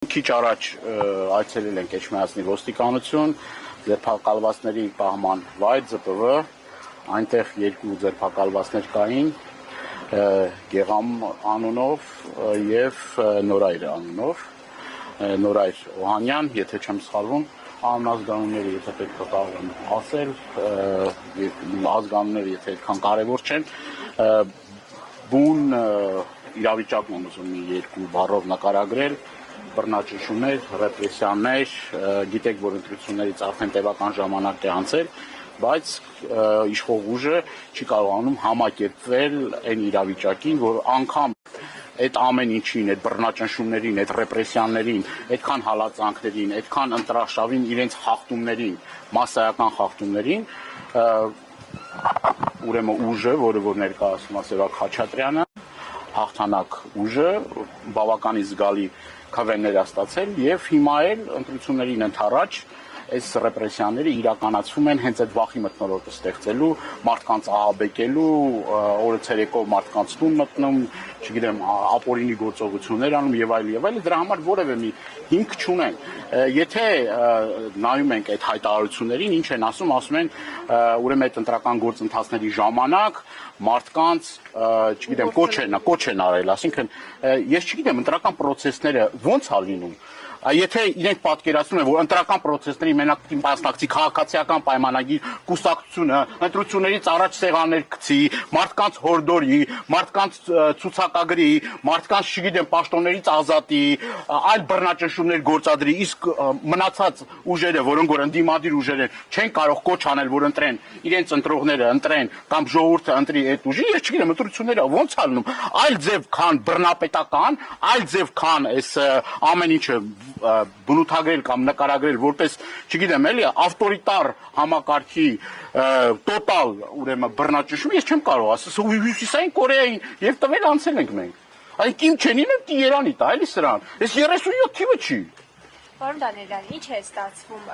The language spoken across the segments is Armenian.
Քիչ առաջ այցելել ենք Էջմիածնի ոստիկանություն, ձերբակալվածների պահման վայր ԶՊՎ, այնտեղ երկու ձերբակալվածներ կային, Գեղամ անունով եւ Նորայր անունով, Նորայր Օհանյան, եթե չեմ սխալվում, անազգանունները եթե պետք է կարող ասել, ազգանունները եթե այդքան կարևոր չեն, բուն իրավիճակն եմ ուզում մի երկու բառով նկարագրել, բռնաճնշումներ, ռեպրեսիաներ, գիտեք, որ ընտրություններից արդեն տևական ժամանակ է անցել, բայց իշխող ուժը չի կարողանում համակերպվել այն իրավիճակին, որ անգամ այդ ամեն ինչին, այդ բռնաճնշումներին, այդ ռեպրեսիաներին, այդքան հալածանքներին, այդքան ընտրաշավին իրենց խախտումներին, մասսայական խախտումներին, ուրեմն ուժը, որը որ ներկայացնում է Սևակ Խաչատրյանը, հաղթանակ ուժը բավականին զգալի քվեներ է ստացել եւ հիմա էլ ընտրություններին ընդառաջ այս ռեպրեսիաները իրականացվում են հենց այդ վախի մթնոլորտը ստեղծելու, մարդկանց ահաբեկելու, օրը ցերեկով մարդկանց տուն մտնում, չգիտեմ, ապօրինի գործողություններ անում եւ այլ, դրա համար որևէ մի հիմք չունեն։ Եթե նայում ենք այդ հայտարարություններին, ինչ են ասում են, ուրեմն այդ ընտրական գործընթացների ժամանակ մարդկանց, չգիտեմ, կոչ են արել, ասինքն ես չգիտեմ, ընտրական process-ները ո՞նց է լինում։ Եթե իրենք պատկերացնում են, որ ընտրական process-ների մենակ մասնակցի քաղաքացիական պայմանագիր կուսակցությունը, ընտրություններից առաջ սեղաններ գցի, մարդկանց հորդորի, մարդկանց ցուցակագրի, մարդկանց, չգիտեմ, պաշտոններից ազատի, այլ բռնաճնշումներ գործադրի, իսկ մնացած ուժերը, որոնք որ ընդդիմադիր ուժեր են, չեն կարող կոչ անել, որ ընտրեն, իրենց ընտրողները ընտրեն կամ ժողովուրդը ընտրի այդ ուժի, ես չգիտեմ, ընտրությունները ո՞նց է լինում, այլ ձև քան բռնապետական, այլ ձև քան այս ամեն ինչը բնութագրել կամ նկարագրել որպես, չգիտեմ, էլի ավտորիտար համակարգի տոտալ, ուրեմն բռնաճնշում, ես չեմ կարող ասել, Հյուսիսային Կորեային եւ տվել անցել ենք մենք։ Այն Կիմ Չեն Ինը Տիերանի տա, էլի սրան։ Այս 37 թիվը չի։ Պարոն Դանիելյան, ինչ է ստացվում։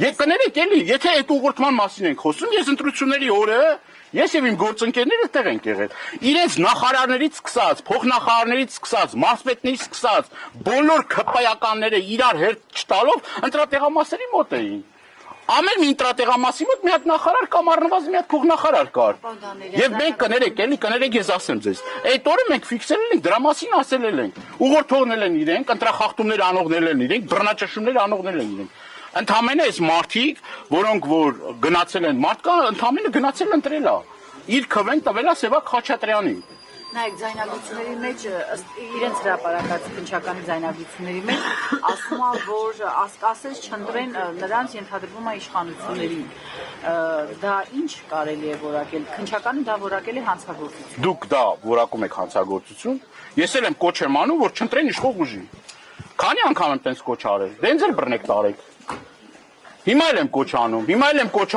Եվ կներեք էլի, եթե այդ ուղղորդման մասին ենք խոսում, ես ընտրությունների օրը ես եւ իմ գործընկերները տեղ ենք եղել։ Իրենց նախարարներից սկսած, փոխնախարարներից սկսած, մարզպետներից սկսած, բոլոր քպայականները իրար հետ չտալով ընտրատեղամասերի մոտ էին։ Ամեն մի ընտրատեղամասի մոտ մի հատ նախարար կամ առնվազն մի հատ փոխնախարար կար։ Եվ մենք կներեք ես ասեմ ձեզ։ Այդ օրը մենք ֆիքսել ենք, դրա մասին ասել ենք։ Ուղղորդողներ են իրենք, ընտրախախտումներ անողներ են իրենք, բռնաճնշումներ անողներ են իրենք։ Ընդհանրապես այս մարդիկ, որոնք որ գնացել են մարդկան, ընդհանրապես գնացել ընտրել է։ Իր քվեն տվել է Սևակ Խաչատրյանին։ Նայեք, ձայնագրությունների մեջ, իրենց հրապարակած քննչականի ձայնագրությունների մեջ ասում է, որ ասես չընտրեն նրանց ենթադրվում է իշխանություններին։ Դա ինչ կարելի է որակել։ Քննչականը դա որակել է հանցագործություն։ Դուք դա որակում եք հանցագործություն։ Ես էլ եմ կոչ եմ անում, որ չընտրեն իշխող ուժի։ Քանի անգամ եմ տենց կոչ արել։ Դե ինձ էլ բռնեք տարեք։ Հիմա էլ եմ կոչ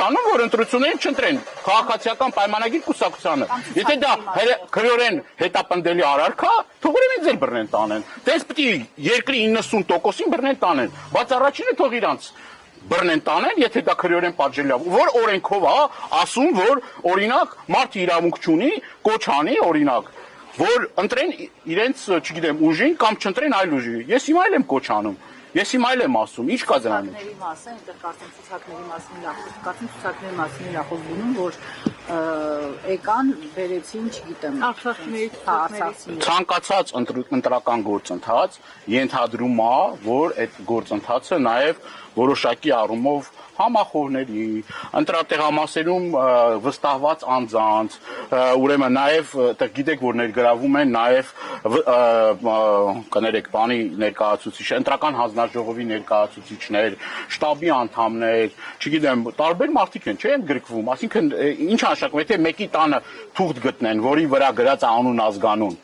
անում, որ ընտրություններին չընտրեն քաղաքացիական պայմանագիր կուսակցությանը։ Եթե դա քրեորեն հետապնդելի արարք է, թող ուրեմն ինձ էլ բռնեն տանեն։ Դες պիտի երկրի 90%-ին բռնեն տանեն, բայց առաջինը թող իրանց բռնեն տանեն, եթե դա քրեորեն պատժելի է, որ օրենքով է ասում, որ օրինակ մարդը իրավունք չունի, կոչ անի օրինակ, որ ընտրեն իրենց, չգիտեմ, ուժին կամ չընտրեն այլ ուժի։ Ես հիմա էլ եմ կոչ անում։ Ես հիմա էլ եմ ասում, ինչ կա դրա մեջ։ Ցուցակների մասին նախոս բունում, որ եկան, բերեցին, չգիտեմ, արցախցիների ցանկացած ընտրական գործընթաց ենթադրում է, որ այդ գործընթացը նաև որոշակի առումով համախոհների, ընտրատեղամասերում վստահված անձանց, ուրեմն նաև գիտեք, որ ներգրավում են նաև կներեք բանի ներկայացուցիչ, ընտրական հանձնաժողովի ներկայացուցիչներ, շտաբի անդամներ, չգիտեմ, տարբեր մարդիկ են, չէ՞, ընդգրկվում, այսինքն ինչ նշանակում, եթե մեկի տանը թուղթ գտնեն, որի վրա գրած է անուն ազգանուն,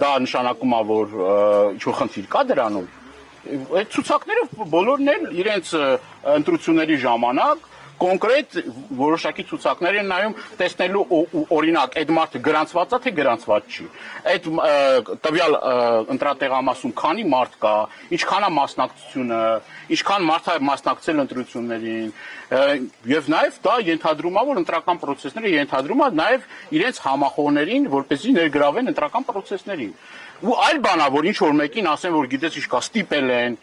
դա նշանակում է, որ ինչ-որ խնդիր կա դրանում։ Այդ ցուցակները բոլորն էլ իրենց ընտրությունների ժամանակ կոնկրետ որոշակի ցուցակներ են նայում տեսնելու օրինակ այդ մարդը գրանցված է թե գրանցված չի այդ տվյալ ընտրատեղամասում քանի մարդ կա ինչքան է մասնակցությունը ինչքան մարդ է մասնակցել ընտրություններին եւ նաեւ դա ենթադրում է որ ընտրական process-ները ենթադրում է նաեւ իրենց համախոհներին որպեսզի ներգրավեն ընտրական process-ներին ու այլ բան է որ ինչ որ մեկին ասեն որ գիտես ինչ կա ստիպել են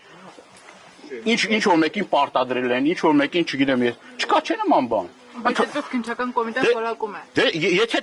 ինչ որ մեկին պարտադրել են ինչ որ մեկին չգիտեմ ես չկա չէ նման բան Այդպես քննչական կոմիտեն որակում է դե եթե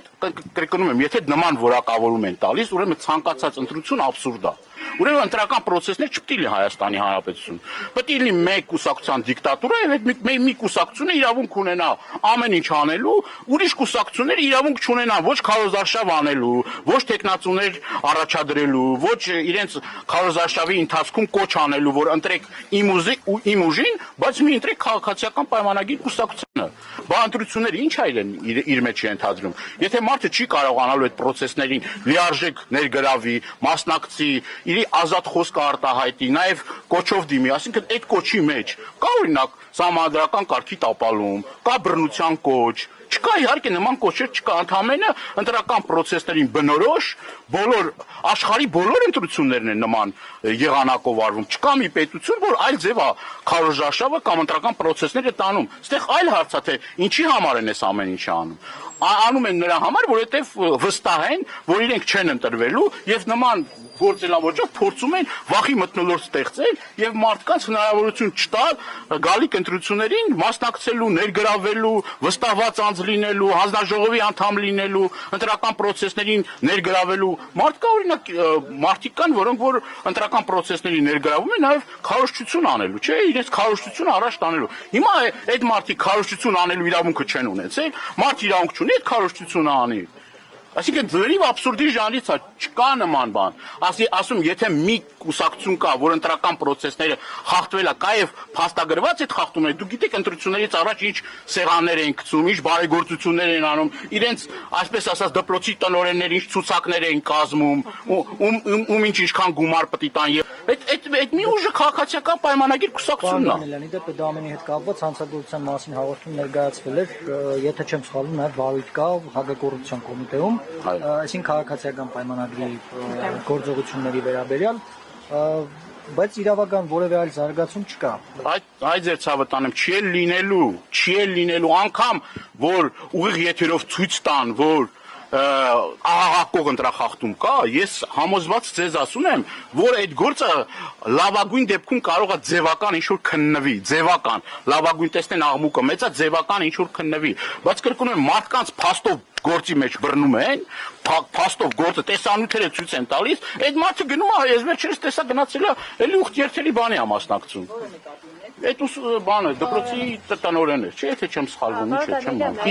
կրկնում եմ եթե նման որակավորում են տալիս ուրեմն ցանկացած ընտրություն աբսուրդ է ուրեմն ընտրական process-ներ չպետք է լինի Հայաստանի Հանրապետություն պետք է լինի մեկ կուսակցության դիկտատուրա եւ այդ մի կուսակցությունը իրավունք ունենա ամեն ինչ անելու ուրիշ կուսակցությունները իրավունք չունենան ոչ քարոզարշավ անելու ոչ տեխնացուներ առաջադրելու ոչ իրենց քարոզարշավի ընթացքում կոչ անելու որ ընտրեք իմ ուժին բայց մի ընտրեք քաղաքացիական պայմանագիր կուսակցությունը բա ընտրությունները ինչ այլն իր մեջ ենթադրում եթե մարդը չի կարողանալու այդ process-ներին լիարժեք ներգրավի մասնակցի իր ազատ խոսքը արտահայտի նաև կոչով դիմի այսինքն այդ կոչի մեջ կա օրինակ համադրական կարգի տապալում կա բռնության կոչ չկա իհարկե նման կոչեր չկա ընդհանրապես ընտրական process-ներին բնորոշ բոլոր աշխարհի բոլոր ընտրություններն են նման եղանակով արվում չկա մի պետություն որ այլ ձև է քարոզարշավը կամ ընտրական process-ները տանում այստեղ այլ հարց է թե ինչի համար են այս ամեն ինչը անում են նրա համար որովհետև վստահ են որ իրենք չեն ընտրվելու եւ նման գործելավոճով փորձում են վախի մթնոլորտ ստեղծել եւ մարդկանց հնարավորություն չտալ գալիք ընտրություններին մասնակցելու, ներգրավելու, վստահված անձ լինելու, հանձնաժողովի անդամ լինելու, ընտրական process-ներին ներգրավելու։ Մարդ կա օրինակ մարդիկ կան, որոնք որ ընտրական process-ների ներգրավում են նաեւ քարոզչություն անելու, չէ՞, իրենց քարոզչությունը առաջ տանելու։ Հիմա այդ մարդիկ քարոզչություն անելու իրավունքը չեն ունեցել, մարդ իրավունք չունի այդ քարոզչությունը անի։ Այսինքն ձերիվ աբսուրդի ժանրից է, չկա նման բան։ Ասում, եթե մի կուսակցություն կա, որ ընտրական process-ները խախտվել է, կա եւ փաստագրված այդ խախտումները, դուք գիտեք ընտրություններից առաջ ինչ սեղաններ են գցում, ինչ բարեգործություններ են անում, իրենց, այսպես ասած, դպրոցի տնօրեններ ինչ ցուցակներ են կազմում, ում ինչքան գումար պետք է տան եւ այդ մի ուժը քաղաքացիական պայմանագիր կուսակցությունն է։ Լեոնիդ դեպի դա ամենի հետ կապված հանցագործության մասին հաղորդում ներկայացվել էր, եթե չեմ սխալվում, նաեւ վարույթ կա հակակոռուպցիոն կոմիտեում այսինքն քաղաքացիական պայմանագրի գործողությունների վերաբերյալ բայց իրավական որևէ այլ զարգացում չկա այդ ձեր ցավը տանեմ չի լինելու անգամ որ ուղիղ եթերով ցույց տան որ աղաղակող ընտրախախտում կա ես համոզված ձեզ ասում եմ որ այդ գործը լավագույն դեպքում կարող է ձևական ինչ որ քննվի ձևական լավագույն տեսնեն աղմուկը մեծա ձևական ինչ որ քննվի բայց կրկնում եմ մարդկանց փաստով գործի մեջ բռնում են փաստով գործը տեսանյութերը ցույց են տալիս այդ մարդը գնում է ես վերջերս տեսա գնացել է էլի ուխտ երթերի բանի է մասնակցում այդ բանը դպրոցի տնօրենն է չէ թե չեմ սխալվում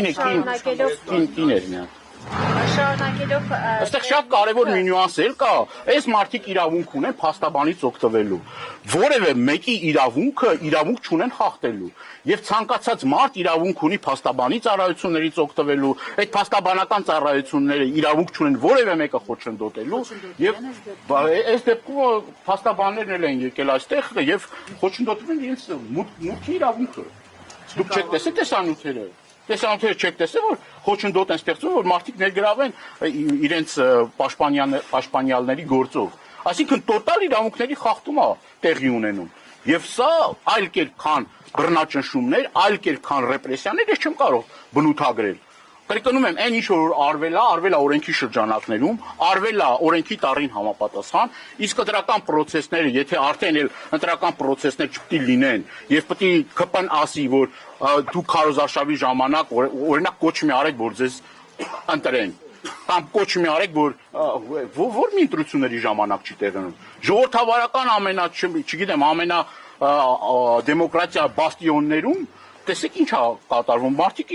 ինչ չեմ կին Շարունակելով այստեղ շատ կարևոր մի նյուանսեր կա այս մարդիկ իրավունք ունեն փաստաբանից օգտվելու որևէ մեկի իրավունք չունեն խախտելու եւ ցանկացած մարդ իրավունք ունի փաստաբանի ծառայություններից օգտվելու այդ փաստաբանական ծառայությունները իրավունք չունեն որևէ մեկը խոչընդոտելու եւ այս դեպքում փաստաբաններն էլ են եկել այստեղ եւ խոչընդոտում են իրենց մուտքի իրավունքը դուք չեք տեսել տեսանյութերը չեք տեսել որ խոչընդոտ են ստեղծում որ մարդիկ ներգրավեն իրենց պաշտպանյալների գործով այսինքն տոտալ իրավունքների խախտում է տեղի ունենում եւ սա այլ կերպ քան բռնաճնշումներ այլ կերպ քան ռեպրեսիաներ ես չեմ կարող բնութագրել կրկնում եմ այն ինչ որ արվել է օրենքի շրջանակներում արվել է օրենքի տառին համապատասխան իսկ ընտրական process-ները եթե արդեն էլ ընտրական process-ներ չպետք է լինեն եւ պետք է ԿՊ-ն ասի որ դուք քարոզարշավի ժամանակ օրինակ կոչ մի արեք որ ձեզ ընտրեն կամ կոչ մի արեք որ մի ընտրությունների ժամանակ չի տեղնում ժողովրդավարական չգիտեմ դեմոկրատիա բաստիոններում տեսեք ինչ է կատարվում մարդիկ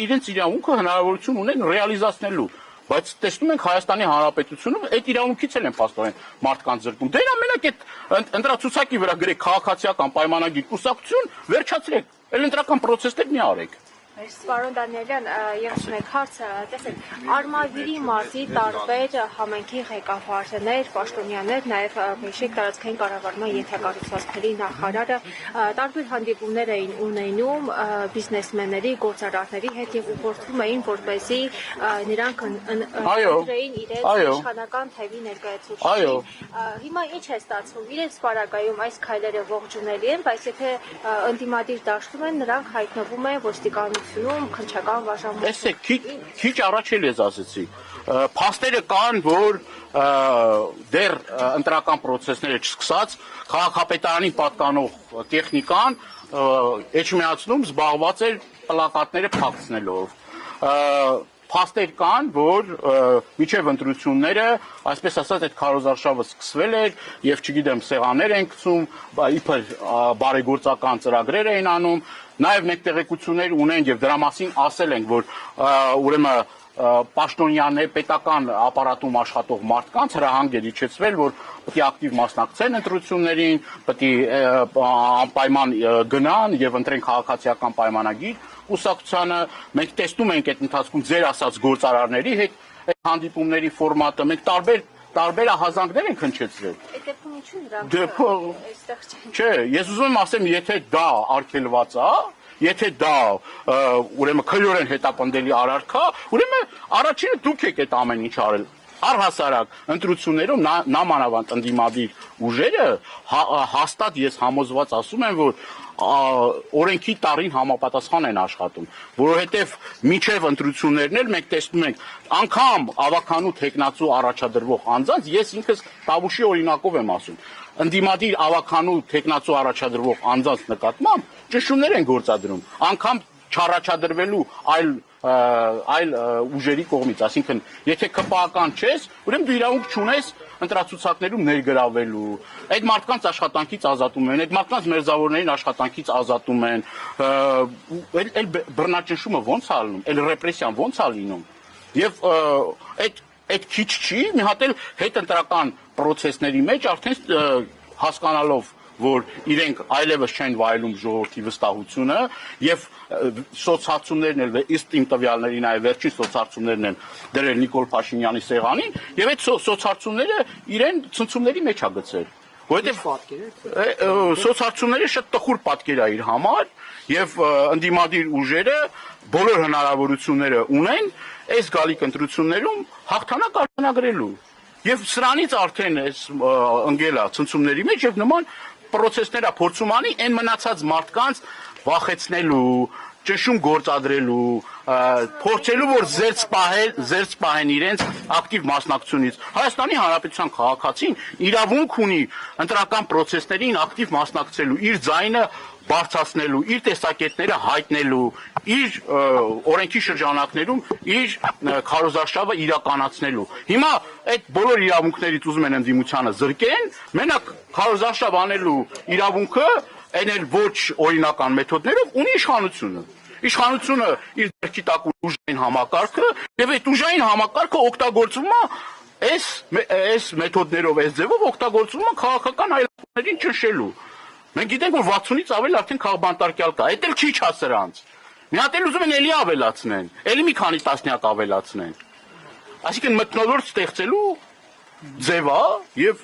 իրենց իրավունքը հնարավորություն ունեն ռեալիզացնելու բայց տեսնում ենք Հայաստանի Հանրապետությունում այդ իրավունքից են փաստորեն մարդկանց զրկում դե ամենակ այդ ընտրացուցակի վրա գրեք քաղաքացիական պայմանագիր կուսակցություն վերջացրեք այլ ընտրական process-ներ մի արեք Պարոն Դանիելյան, ես մեկ հարց տեսեք, Արմավիրի մարզի տարբեր համայնքի ղեկավարներ, պաշտոնյաներ, նաև Բեշիկ տարածքային կառավարման ենթակառուցվածքների նախարարը տարբեր հանդիպումներ էին ունենում բիզնեսմենների, գործարարների հետ եւ ուղղորդում էին, որպեսզի նրանք ընտրեին իրենց իշխանական թևի ներկայացուցիչին։ Հիմա ինչ է ստացվում, իրենց պարագայում այս քայլերը ողջունելի են, բայց եթե ընդդիմադիր դաշտում են, նրանք հայտնվում են ոստիկանությունում, քննչական բաժանմունքում։ Տեսեք, քիչ առաջ էլ ես ասեցի, փաստերը կան, որ դեռ ընտրական process-ները չսկսած, քաղաքապետարանին պատկանող տեխնիկան էջմիածնում զբաղված էր պլակատները փակցնելով։ Փաստեր կան, որ միջև ընտրությունները, այսպես ասած, այդ քարոզարշավը սկսվել էր եւ չգիտեմ, սեղաններ են գցում, իբր բարեգործական ծրագրեր էին անում, նաեւ մենք տեղեկություններ ունենք եւ դրա մասին ասել ենք, որ ուրեմն պաշտոնյաներ, պետական ապարատում աշխատող մարդկանց հրահանգ է իջեցվել, որ պետք է ակտիվ մասնակցեն ընտրություններին, պետք է անպայման գնան եւ ընտրեն քաղաքացիական պայմանագիր կուսակցությանը, մենք տեսնում ենք այդ ընթացքում ձեր ասած գործարարների հետ այդ հանդիպումների ֆորմատը, մենք տարբեր ահազանգներ ենք հնչեցրել։ Այդ դեպքում ինչու նրանք այստեղ չեն։ Չէ, ես ուզում եմ ասեմ, եթե դա արգելված է, եթե դա ուրեմն քրորեն հետապնդելի արարք է, ուրեմն առաջինը դուք եք այդ ամեն ինչ արել։ Առհասարակ ընտրություններում նամանավանդ ընդդիմադիր ուժերը հաստատ ես համոզված ասում եմ, որ օրենքի տարին համապատասխան են աշխատում, որովհետև միջև ընտրություններն էլ մենք տեսնում ենք, անգամ ավականու տեխնացու առաջադրվող անձանց ես ինքս Տավուշի օրինակով եմ ասում, ընդդիմադիր ավականու տեխնացու առաջադրվող անձանց նկատմամբ ճնշումներ են գործադրում, անգամ չառաջադրվելու այլ ուժերի կողմից, այսինքն եթե ԿՊԱ-ական չես, ուրեմն դու իրավունք չունես ընտրացուցակներում ներգրավելու, այդ մարդկանց աշխատանքից ազատում են, այդ մարդկանց մերձավորներին աշխատանքից ազատում են, այլ բռնաճնշումը ո՞նց է լինում, այլ ռեպրեսիան ո՞նց է լինում, եւ այդ քիչ չի, մի հատ էլ հետընտրական process-ների մեջ արդեն հասկանալով որ իրենք այլևս չեն վայելում ժողովրդի վստահությունը եւ սոցհարցումներն էլ ըստ իմ տվյալների նաեւ վերջին սոցհարցումներն են դրել Նիկոլ Փաշինյանի սեղանին եւ այդ սոցհարցումները իրեն ցնցումների մեջ ա գցել որովհետեւ սոցհարցումները շատ տխուր պատկեր է իր համար եւ ընդդիմադիր ուժերը բոլոր հնարավորությունները ունեն այս գալիք ընտրություններում հաղթանակ արձանագրելու եւ սրանից արդեն այս ընկելա ցնցումների մեջ եւ նման process-ները փորձում անի այն մնացած մարդկանց վախեցնելու, ճնշում գործադրելու, փորձելու որ զերծ պահեն իրենց ակտիվ մասնակցությունից։ Հայաստանի Հանրապետության քաղաքացին իրավունք ունի ընտրական process-ներին ակտիվ մասնակցելու, իր ձայնը բարձրացնելու, իր տեսակետները հայտնելու, իր օրենքի շրջանակներում իր քարոզարշավը իրականացնելու։ Հիմա այդ բոլոր իրավունքներից ուզում են ընդդիմությանը զրկեն, մենակ քարոզարշավ անելու իրավունքը այն էլ ոչ օրինական մեթոդներով ունի իշխանությունը։ Իշխանությունը իր ձեռքի տակ ունի ուժային համակարգը եւ այդ ուժային համակարգը օգտագործվում է այս մեթոդներով, այս ձևով օգտագործվում է քաղաքական այլախոհներին ճնշելու։ Մենք գիտենք, որ 60-ից ավել արդեն քաղբանտարկյալ կա, այդ էլ քիչ է սրանց։ Մի հատ էլ ուզում են էլի ավելացնեն, էլի մի քանի տասնյակ ավելացնեն։ Այսինքն մթնոլորտ ստեղծելու ձև է եւ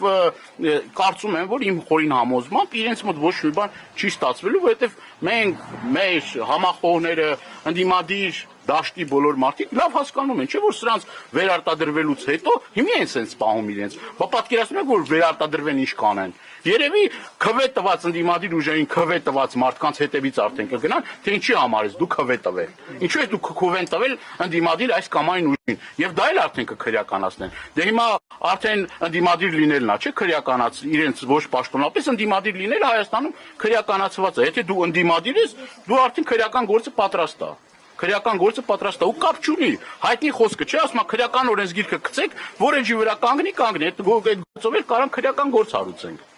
կարծում եմ, որ իմ խորին համոզմամբ իրենց մոտ ոչ մի բան չի ստացվելու, որովհետեւ մենք մեր համախոհները ընդդիմադիր դաշտի բոլոր մարդիկ լավ հասկանում են, չէ՞ որ սրանց վերարտադրվելուց հետո հիմա են սենց պահում իրենց։ Բա պատկերացնում եք, որ վերարտադրվեն ինչ կանեն։ Երևի քվե տված ընդդիմադիր ուժային քվե տված մարդկանց հետևից արդեն կգնան, թե ինչի համար ես դու քվե տվել։ Ինչու է դու քվեն տվել ընդդիմադիր այս կամ այն ուժին։ Եվ դա էլ արդեն կքրեականացնեն։ Դե հիմա արդեն ընդդիմադիր լինելն է, չէ՞ քրեականաց իրենց ոչ պաշտոնապես ընդդիմադիր լինելը Հայաստանում քրեականացված է։ Եթե դու ընդդիմադիր ես, դու արդեն քրեական գործը պատրաստ է։ Քրեական գործը պատրաստ է ու կապ չունի։ Հայտնի խոսքը չէ, ասում է քրեական օրենսգիրքը գցեք, որ էջի վրա կանգնի, այդ գործով էլ կարան քրեական գործ հարուցենք։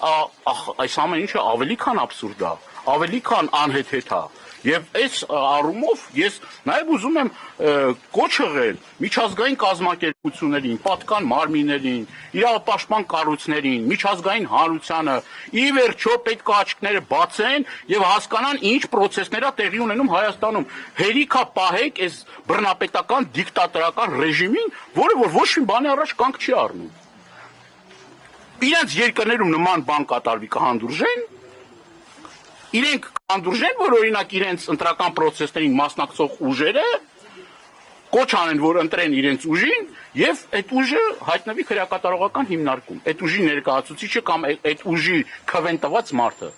այս ամեն ինչը ավելի քան աբսուրդ է, ավելի քան անհեթեթ է։ Եվ այս առումով ես նաև ուզում եմ կոչ ըղել միջազգային կազմակերպություններին, պատկան մարմիններին, իրավապաշտպան կառույցներին, միջազգային հանրությանը ի վերջո պետք է աչքները բացեն եւ հասկանան ինչ process-ներ է տեղի ունենում Հայաստանում։ Հերիքա պահեք այս բռնապետական դիկտատորական ռեժիմին, որը որ ոչ մի բանի առաջ կանգ չի առնում։ Իրենց երկրներում նման բան կատարվի կհանդուրժեն, իրենք կհանդուրժեն, որ օրինակ իրենց ընտրական process-ներին մասնակցող ուժերը կոչ անեն, որ ընտրեն իրենց ուժին եւ այդ ուժը հայտնվի քրեակատարողական հիմնարկում։ Այդ ուժի ներկայացուցիչը կամ այդ ուժի քվեն տված մարդը